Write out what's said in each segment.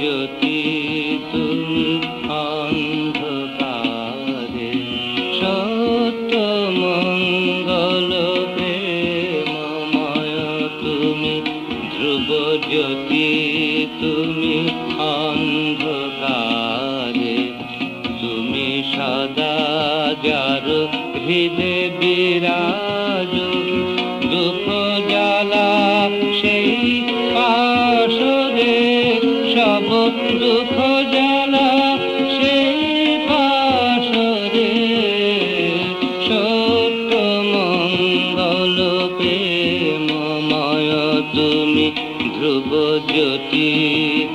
জ্যোতি তুমি অন্ধকারে, সত্য মঙ্গল প্রেমময় তুমি ধ্রুব জ্যোতি তুমি অন্ধকারে, তুমি সদা যার হৃদে বিরাজ, দুঃখ জ্বালা সেই পাশরে, সব দুঃখ জ্বালা সেই পাশরে, সত্য মঙ্গল প্রেমময় তুমি ধ্রুব জ্যোতি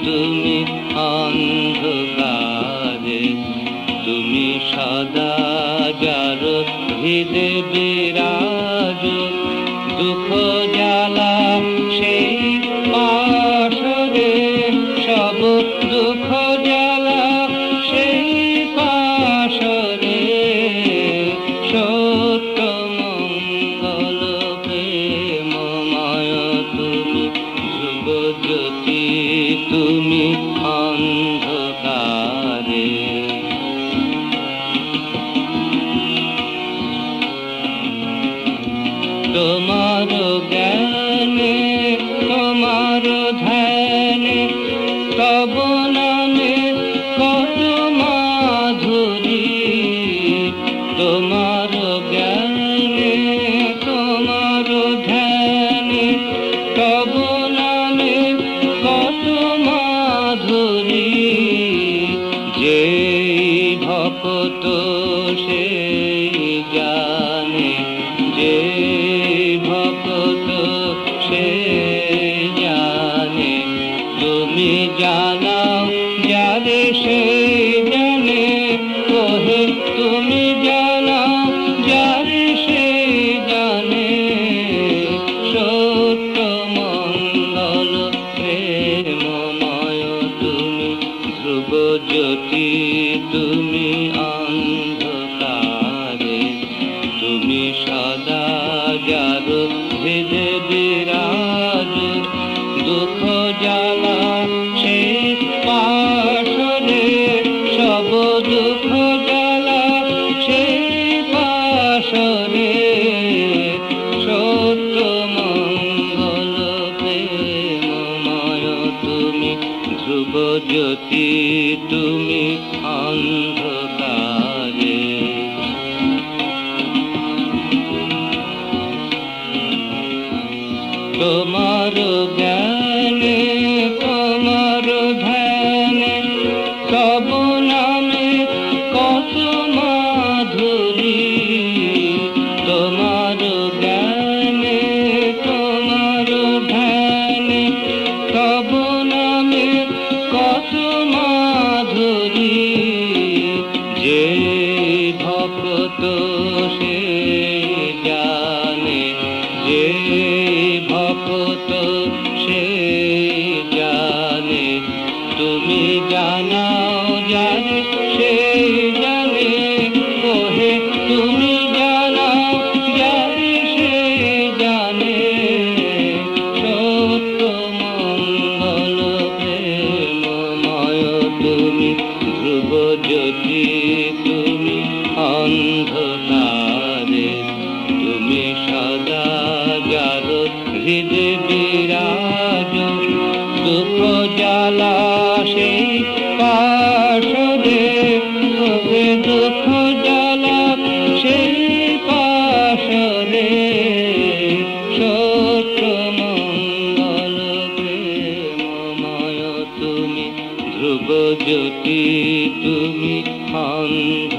তুমি অন্ধকারে, তুমি সদা যার হৃদে বিরাজ, দুঃখ জ্বালা সেই পাশরে, সব দুঃখ জ্বালা সেই পাশরে, সত্য মঙ্গল প্রেমময় তুমি ধ্রুব জ্যোতি তুমি অন্ধকারে। তোমার জ্ঞানে তোমার ধ্যানে তব নামে কত মাধুরী, তোমার জ্ঞানে তোমার ধ্যানে তব নামে কত মাধুরী, যেই ভক্ত সেই জানে, যে ভক্ত সে জানে, তুমি জানাও যারে সে জানে, ওহে তুমি জানাও যারে সে জানে, সত্য মঙ্গল প্রেমময় তুমি ধ্রুব জ্যোতি তুমি অন্ধকারে, তুমি সদা যার হৃদে বিরাজ, দুঃখ জ্বালা সেই পাশরে, সব দুঃখ জ্বালা সেই পাশরে, সত্য মঙ্গল প্রেমময় তুমি ধ্রুব জ্যোতি তুমি অন্ধকারে। তোমার জ্ঞানে তোমার ধ্যানে তব নামে কত মাধুরী, তোমার জ্ঞানে তোমার ধ্যানে তব নামে কত মাধুরী, যে ভক্ত সে জানে, যে ভক্ত সে জানে, তুমি জানাও জানে সে জানে, ওহে তুমি জানাও জানে সে জানে, সত্য মঙ্গল প্রেমময় তুমি ধ্রুব জ্যোতি তুমি অন্ধকারে, তুমি সদা যার হৃদে বিরাজ, দুঃখ জ্বালা সেই পাশরে, ওহে দুঃখ জ্বালা সেই পাশরে, সত্য মঙ্গল প্রেমময় তুমি ধ্রুব জ্যোতি তুমি অন্ধ